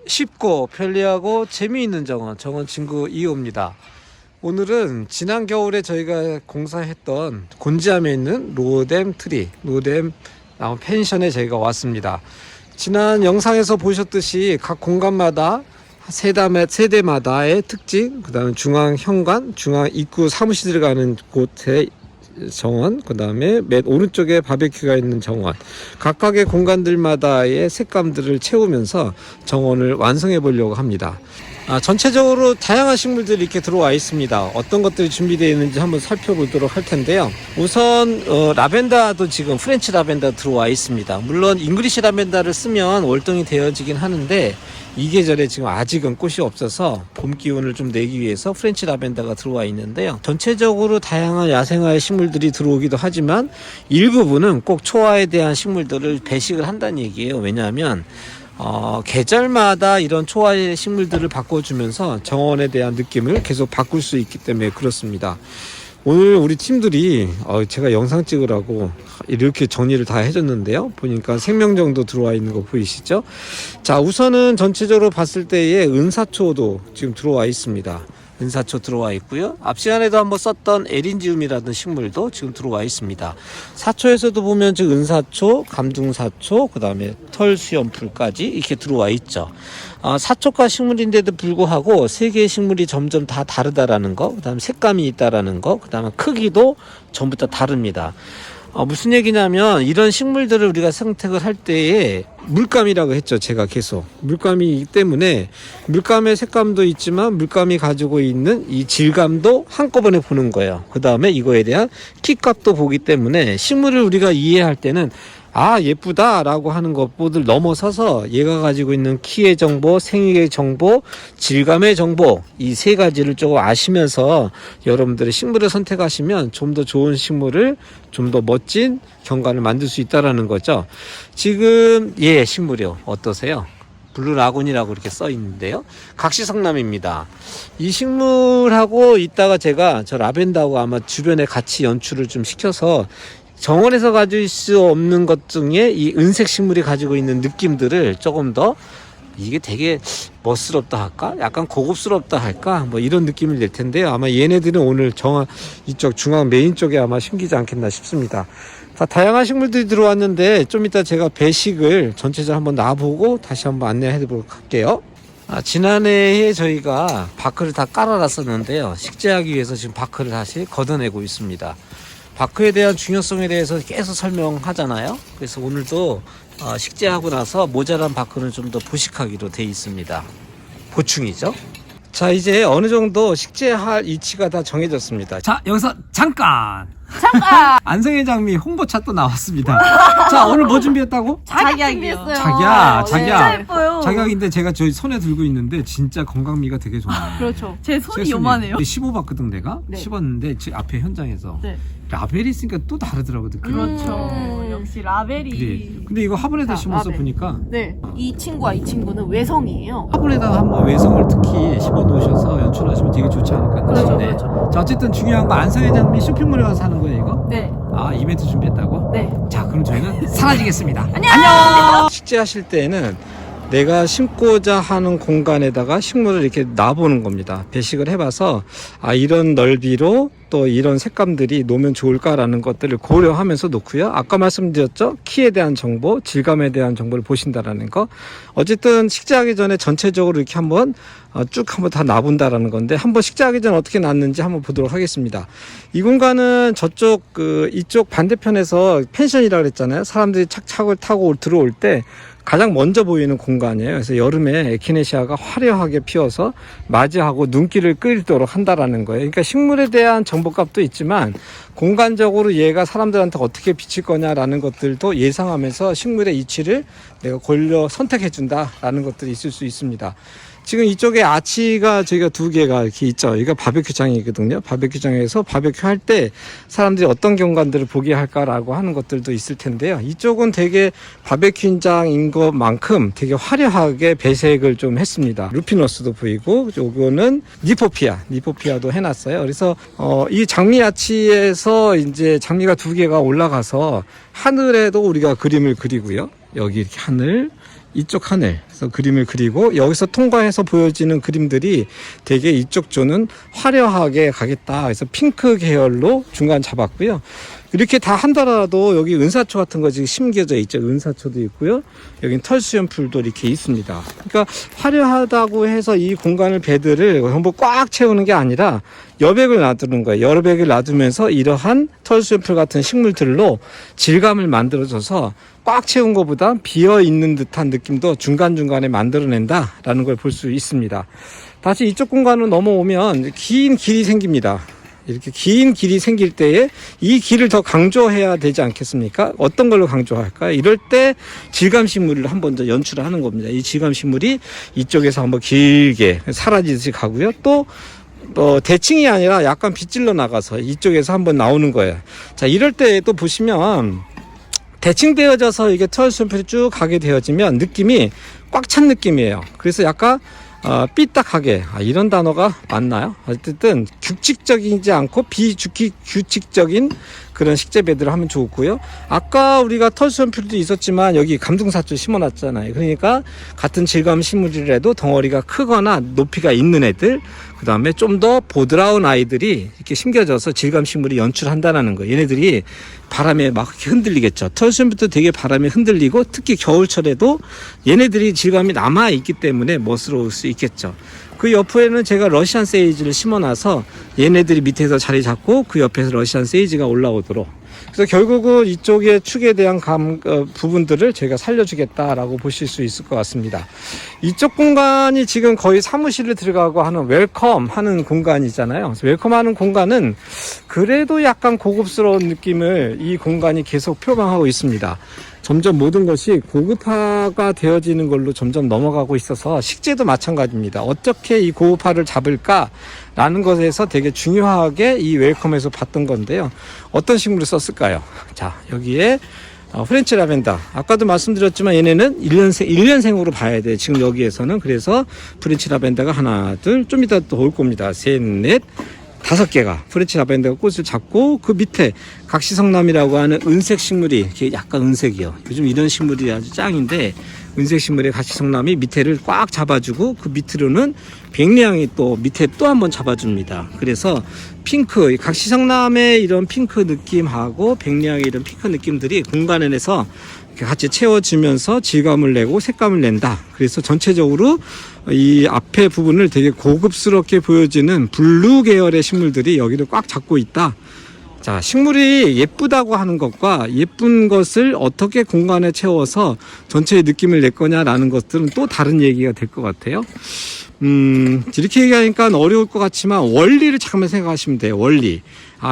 쉽고 편리하고 재미있는 정원 친구 2호입니다. 오늘은 지난 겨울에 저희가 공사했던 곤지암에 있는 로뎀 트리, 로뎀 펜션에 저희가 왔습니다. 지난 영상에서 보셨듯이 각 공간마다 세대마다의 특징, 그 다음에 중앙 현관, 중앙 입구 사무실 들어가는 곳에 정원, 그 다음에 맨 오른쪽에 바베큐가 있는 정원, 각각의 공간들마다의 색감들을 채우면서 정원을 완성해 보려고 합니다. 전체적으로 다양한 식물들이 이렇게 들어와 있습니다. 어떤 것들이 준비되어 있는지 한번 살펴보도록 할 텐데요. 우선 라벤더도 지금 프렌치 라벤더 들어와 있습니다. 물론 잉글리시 라벤더를 쓰면 월동이 되어지긴 하는데 이 계절에 지금 아직은 꽃이 없어서 봄 기운을 좀 내기 위해서 프렌치 라벤더가 들어와 있는데요. 전체적으로 다양한 야생화의 식물들이 들어오기도 하지만 일부분은 꼭 초화에 대한 식물들을 배식을 한다는 얘기예요. 왜냐하면 계절마다 이런 초화의 식물들을 바꿔주면서 정원에 대한 느낌을 계속 바꿀 수 있기 때문에 그렇습니다. 오늘 우리 팀들이 제가 영상 찍으라고 이렇게 정리를 다 해줬는데요. 보니까 생명정도 들어와 있는 거 보이시죠? 자, 우선은 전체적으로 봤을 때에 은사초도 지금 들어와 있습니다. 은사초 들어와 있고요. 앞 시간에도 한번 썼던 에린지움이라는 식물도 지금 들어와 있습니다. 사초에서도 보면 지금 은사초, 감둥사초, 그 다음에 털수염풀까지 이렇게 들어와 있죠. 사초과 식물인데도 불구하고 세 개의 식물이 점점 다 다르다라는 거, 그 다음에 색감이 있다라는 거, 그 다음에 크기도 전부 다 다릅니다. 무슨 얘기냐면 이런 식물들을 우리가 선택을 할 때에 물감이라고 했죠. 제가 계속 물감이기 때문에 물감의 색감도 있지만 물감이 가지고 있는 이 질감도 한꺼번에 보는 거예요. 그 다음에 이거에 대한 키값도 보기 때문에 식물을 우리가 이해할 때는 예쁘다 라고 하는 것보다 넘어서서 얘가 가지고 있는 키의 정보, 생육의 정보, 질감의 정보, 이 세 가지를 조금 아시면서 여러분들의 식물을 선택하시면 좀 더 좋은 식물을, 좀 더 멋진 경관을 만들 수 있다는 거죠. 지금 식물이요 어떠세요? 블루 라군이라고 이렇게 써 있는데요. 각시성남입니다. 이 식물하고 이따가 제가 저 라벤더하고 아마 주변에 같이 연출을 좀 시켜서 정원에서 가질 수 없는 것 중에 이 은색 식물이 가지고 있는 느낌들을 조금 더 이게 되게 멋스럽다 할까? 약간 고급스럽다 할까? 뭐 이런 느낌을 낼 텐데요. 아마 얘네들은 오늘 이쪽 중앙 메인 쪽에 아마 심기지 않겠나 싶습니다. 다양한 식물들이 들어왔는데 좀 이따 제가 배식을 전체적으로 한번 놔보고 다시 한번 안내해 보도록 할게요. 지난해에 저희가 바크를 다 깔아놨었는데요. 식재하기 위해서 지금 바크를 다시 걷어내고 있습니다. 바크에 대한 중요성에 대해서 계속 설명하잖아요. 그래서 오늘도 식재하고 나서 모자란 바크는 좀 더 부식하기로 돼 있습니다. 보충이죠. 자, 이제 어느 정도 식재할 위치가 다 정해졌습니다. 자, 여기서 잠깐 안성의 장미 홍보차 또 나왔습니다. 자, 오늘 뭐 준비했다고? 자기약이요. 자기야. 진짜 예뻐요. 자기약인데 제가 저희 손에 들고 있는데 진짜 건강미가 되게 좋아요. 그렇죠. 제 손이 요만해요. 15봤거든 내가. 네. 15봤는데 지금 앞에 현장에서 네. 라벨이 있으니까 또 다르더라고. 그렇죠. 역시 라벨이. 그래. 근데 이거 화분에다 심어서 라벨. 보니까 네. 이 친구는 외성이에요. 화분에다가 한번 외성을 특히 심어 놓으셔서 연출하시면 되게 좋지 않을까 싶네. 그렇죠. 자, 어쨌든 중요한 거 안성의 장미 쇼핑몰에 가서 사는 거예요 이거? 네. 이벤트 준비했다고? 네. 자, 그럼 저희는 사라지겠습니다. 안녕. 식재하실 때는 내가 심고자 하는 공간에다가 식물을 이렇게 놔보는 겁니다. 배식을 해봐서 이런 넓이로 또 이런 색감들이 놓으면 좋을까라는 것들을 고려하면서 놓고요. 아까 말씀드렸죠? 키에 대한 정보, 질감에 대한 정보를 보신다라는 거. 어쨌든 식재하기 전에 전체적으로 이렇게 한번 쭉 한번 다 놔본다라는 건데 한번 식재하기 전에 어떻게 놨는지 한번 보도록 하겠습니다. 이 공간은 이쪽 반대편에서 펜션이라고 그랬잖아요. 사람들이 착착을 타고 들어올 때 가장 먼저 보이는 공간이에요. 그래서 여름에 에키네시아가 화려하게 피어서 맞이하고 눈길을 끌도록 한다라는 거예요. 그러니까 식물에 대한 정보값도 있지만 공간적으로 얘가 사람들한테 어떻게 비칠 거냐라는 것들도 예상하면서 식물의 위치를 내가 선택해 준다라는 것들이 있을 수 있습니다. 지금 이쪽에 아치가 저희가 2개가 이렇게 있죠. 이거 바베큐장이거든요. 바베큐장에서 바베큐 할 때 사람들이 어떤 경관들을 보게 할까라고 하는 것들도 있을 텐데요. 이쪽은 되게 바베큐장인 것만큼 되게 화려하게 배색을 좀 했습니다. 루피너스도 보이고, 요거는 니포피아도 해놨어요. 그래서 이 장미 아치에서 이제 장미가 2개가 올라가서 하늘에도 우리가 그림을 그리고요. 여기 이렇게 하늘, 이쪽 하늘, 그래서 그림을 그리고 여기서 통과해서 보여지는 그림들이 되게 이쪽 조는 화려하게 가겠다. 그래서 핑크 계열로 중간 잡았고요. 이렇게 다 한다라도 여기 은사초 같은 거 지금 심겨져 있죠. 은사초도 있고요. 여긴 털수염풀도 이렇게 있습니다. 그러니까 화려하다고 해서 이 공간을 베드를 전부 꽉 채우는 게 아니라 여백을 놔두는 거예요. 여백을 놔두면서 이러한 털수염풀 같은 식물들로 질감을 만들어줘서 꽉 채운 것보다 비어있는 듯한 느낌도 중간중간에 만들어낸다라는 걸 볼 수 있습니다. 다시 이쪽 공간으로 넘어오면 긴 길이 생깁니다. 이렇게 긴 길이 생길 때에 이 길을 더 강조해야 되지 않겠습니까? 어떤 걸로 강조할까요? 이럴 때 질감식물을 한 번 더 연출을 하는 겁니다. 이 질감식물이 이쪽에서 한번 길게 사라지듯이 가고요. 또 대칭이 아니라 약간 빗질러 나가서 이쪽에서 한번 나오는 거예요. 자, 이럴 때 또 보시면 대칭되어져서 이게 털수염풀이 쭉 가게 되어지면 느낌이 꽉 찬 느낌이에요. 그래서 약간 삐딱하게, 이런 단어가 맞나요? 어쨌든 규칙적이지 않고 비규칙적인 그런 식재 배들을 하면 좋고요. 아까 우리가 털수염풀도 있었지만 여기 감둥사초 심어놨잖아요. 그러니까 같은 질감 식물이라도 덩어리가 크거나 높이가 있는 애들, 그 다음에 좀 더 보드라운 아이들이 이렇게 심겨져서 질감 식물이 연출한다는 거예요. 얘네들이 바람에 막 흔들리겠죠. 털수염풀도 되게 바람에 흔들리고 특히 겨울철에도 얘네들이 질감이 남아있기 때문에 멋스러울 수 있겠죠. 그 옆에는 제가 러시안 세이지를 심어놔서 얘네들이 밑에서 자리 잡고 그 옆에서 러시안 세이지가 올라오도록, 그래서 결국은 이쪽의 축에 대한 부분들을 제가 살려주겠다라고 보실 수 있을 것 같습니다. 이쪽 공간이 지금 거의 사무실을 들어가고 하는 웰컴 하는 공간이잖아요. 그래서 웰컴 하는 공간은 그래도 약간 고급스러운 느낌을 이 공간이 계속 표방하고 있습니다. 점점 모든 것이 고급화가 되어지는 걸로 점점 넘어가고 있어서 식재도 마찬가지입니다. 어떻게 이 고급화를 잡을까라는 것에서 되게 중요하게 이 웰컴에서 봤던 건데요. 어떤 식물을 썼을까요? 자, 여기에 프렌치 라벤더. 아까도 말씀드렸지만 얘네는 1년생으로 봐야 돼요. 지금 여기에서는. 그래서 프렌치 라벤더가 하나, 둘, 좀 이따 또 올 겁니다. 셋, 넷, 5개가 프렌치 라벤더가 꽃을 잡고 그 밑에 각시성남이라고 하는 은색 식물이 이렇게 약간 은색이요. 요즘 이런 식물이 아주 짱인데 은색 식물의 각시성남이 밑에를 꽉 잡아주고 그 밑으로는 백리향이 또 밑에 또 한번 잡아줍니다. 그래서 핑크, 각시성남의 이런 핑크 느낌하고 백리향의 이런 핑크 느낌들이 공간 안에서 같이 채워지면서 질감을 내고 색감을 낸다. 그래서 전체적으로 이 앞에 부분을 되게 고급스럽게 보여지는 블루 계열의 식물들이 여기를 꽉 잡고 있다. 자, 식물이 예쁘다고 하는 것과 예쁜 것을 어떻게 공간에 채워서 전체의 느낌을 낼 거냐라는 것들은 또 다른 얘기가 될 것 같아요. 이렇게 얘기하니까 어려울 것 같지만 원리를 잠깐만 생각하시면 돼요. 원리.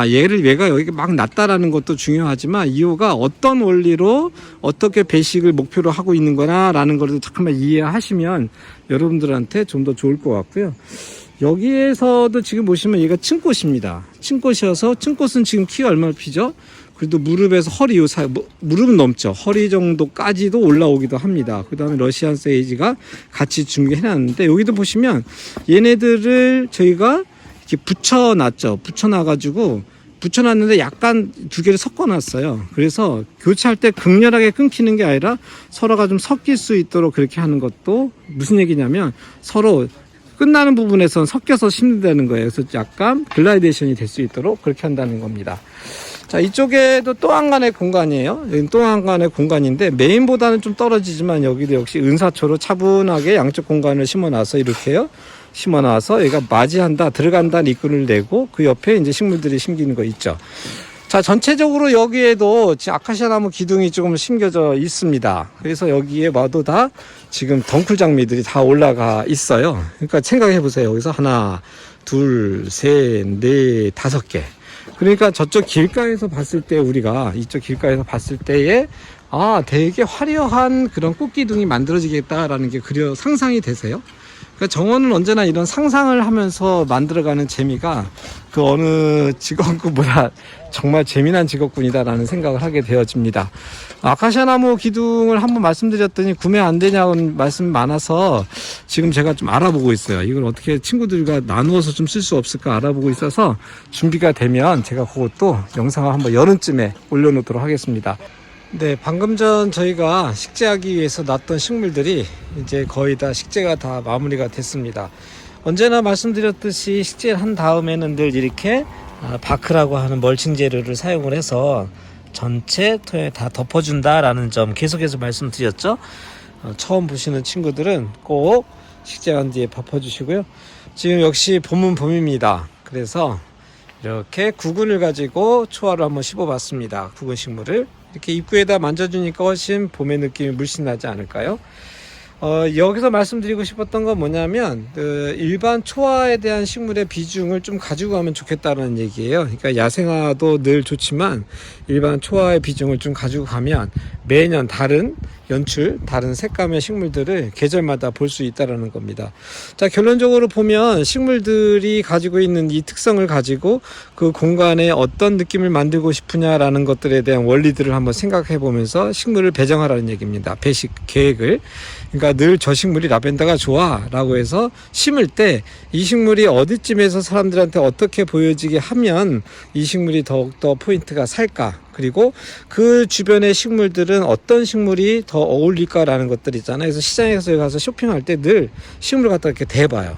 얘가 여기 막 났다라는 것도 중요하지만 이유가 어떤 원리로 어떻게 배식을 목표로 하고 있는 거나라는 것을 잠깐만 이해하시면 여러분들한테 좀 더 좋을 것 같고요. 여기에서도 지금 보시면 얘가 층꽃입니다. 층꽃이어서 층꽃은 지금 키가 얼마나 피죠? 그래도 무릎에서 허리 요 사이, 무릎은 넘죠. 허리 정도까지도 올라오기도 합니다. 그 다음에 러시안 세이지가 같이 준비해놨는데 여기도 보시면 얘네들을 저희가 이렇게 붙여놨죠. 붙여놨는데 약간 두 개를 섞어놨어요. 그래서 교체할 때 극렬하게 끊기는 게 아니라 서로가 좀 섞일 수 있도록 그렇게 하는 것도 무슨 얘기냐면 서로 끝나는 부분에선 섞여서 심는다는 거예요. 그래서 약간 글라이데이션이 될 수 있도록 그렇게 한다는 겁니다. 자, 이쪽에도 또 한 간의 공간이에요. 여기는 또 한 간의 공간인데 메인보다는 좀 떨어지지만 여기도 역시 은사초로 차분하게 양쪽 공간을 심어놔서 이렇게요. 심어놔서 얘가 맞이한다, 들어간다는 이끈을 내고 그 옆에 이제 식물들이 심기는 거 있죠. 자, 전체적으로 여기에도 아카시아 나무 기둥이 조금 심겨져 있습니다. 그래서 여기에 와도 다 지금 덩쿨 장미들이 다 올라가 있어요. 그러니까 생각해 보세요. 여기서 하나, 둘, 셋, 넷, 5개. 그러니까 저쪽 길가에서 봤을 때 우리가 이쪽 길가에서 봤을 때에 되게 화려한 그런 꽃기둥이 만들어지겠다라는 게 상상이 되세요? 그러니까 정원은 언제나 이런 상상을 하면서 만들어가는 재미가 그 어느 직업군보다 정말 재미난 직업군이다라는 생각을 하게 되어집니다. 아카시아 나무 기둥을 한번 말씀드렸더니 구매 안 되냐고 말씀 많아서 지금 제가 좀 알아보고 있어요. 이걸 어떻게 친구들과 나누어서 좀 쓸 수 없을까 알아보고 있어서 준비가 되면 제가 그것도 영상을 한번 여름쯤에 올려놓도록 하겠습니다. 네, 방금 전 저희가 식재하기 위해서 놨던 식물들이 이제 거의 다 식재가 다 마무리가 됐습니다. 언제나 말씀드렸듯이 식재를 한 다음에는 늘 이렇게 바크라고 하는 멀칭 재료를 사용을 해서 전체 토에 다 덮어준다라는 점 계속해서 말씀드렸죠. 처음 보시는 친구들은 꼭 식재한 뒤에 덮어주시고요. 지금 역시 봄은 봄입니다. 그래서 이렇게 구근을 가지고 초화를 한번 씹어봤습니다. 구근 식물을 이렇게 입구에다 만져주니까 훨씬 봄의 느낌이 물씬 나지 않을까요? 여기서 말씀드리고 싶었던 건 뭐냐면 일반 초화에 대한 식물의 비중을 좀 가지고 가면 좋겠다는 얘기예요. 그러니까 야생화도 늘 좋지만 일반 초화의 비중을 좀 가지고 가면 매년 다른 연출, 다른 색감의 식물들을 계절마다 볼 수 있다는 겁니다. 자, 결론적으로 보면 식물들이 가지고 있는 이 특성을 가지고 그 공간에 어떤 느낌을 만들고 싶으냐라는 것들에 대한 원리들을 한번 생각해 보면서 식물을 배정하라는 얘기입니다. 배식 계획을. 그러니까 늘 저 식물이 라벤더가 좋아 라고 해서 심을 때 이 식물이 어디쯤에서 사람들한테 어떻게 보여지게 하면 이 식물이 더욱더 포인트가 살까, 그리고 그 주변의 식물들은 어떤 식물이 더 어울릴까라는 것들 있잖아요. 그래서 시장에서 가서 쇼핑할 때 늘 식물 갖다 이렇게 대봐요.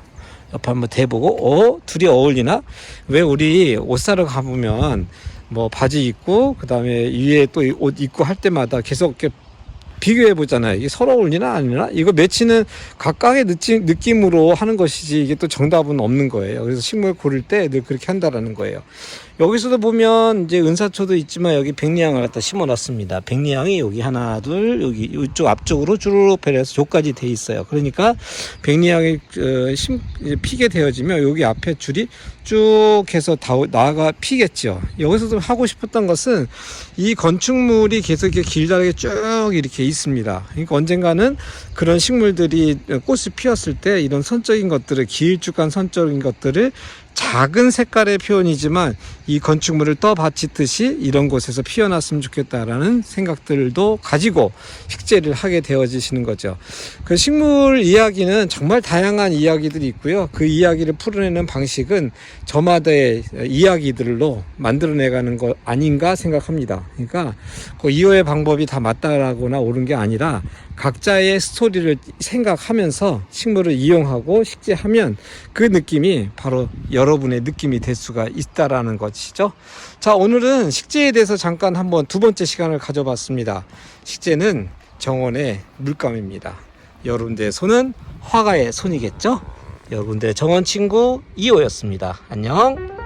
옆에 한번 대보고 둘이 어울리나? 왜 우리 옷 사러 가보면 뭐 바지 입고 그 다음에 위에 또 옷 입고 할 때마다 계속 이렇게 비교해 보잖아요. 이게 서로 어울리나 아니나? 이거 매치는 각각의 느낌으로 하는 것이지 이게 또 정답은 없는 거예요. 그래서 식물 고를 때 늘 그렇게 한다라는 거예요. 여기서도 보면 이제 은사초도 있지만 여기 백리향을 갖다 심어 놨습니다. 백리향이 여기 하나, 둘, 여기 이쪽 앞쪽으로 주르륵 배려서 조까지 돼 있어요. 그러니까 백리향이 피게 되어지면 여기 앞에 줄이 쭉 해서 나가 피겠죠. 여기서도 하고 싶었던 것은 이 건축물이 계속 이렇게 길다랗게 쭉 이렇게 있습니다. 그러니까 언젠가는 그런 식물들이 꽃이 피었을 때 이런 선적인 것들을, 길쭉한 선적인 것들을 작은 색깔의 표현이지만 이 건축물을 떠받치듯이 이런 곳에서 피어났으면 좋겠다라는 생각들도 가지고 식재를 하게 되어지시는 거죠. 그 식물 이야기는 정말 다양한 이야기들이 있고요. 그 이야기를 풀어내는 방식은 저마다의 이야기들로 만들어내가는 것 아닌가 생각합니다. 그러니까 그 이해의 방법이 다 맞다라거나 옳은 게 아니라 각자의 스토리를 생각하면서 식물을 이용하고 식재하면 그 느낌이 바로 여러분의 느낌이 될 수가 있다라는 것이죠. 자, 오늘은 식재에 대해서 잠깐 한번 두 번째 시간을 가져봤습니다. 식재는 정원의 물감입니다. 여러분들의 손은 화가의 손이겠죠? 여러분들의 정원 친구 2호였습니다. 안녕.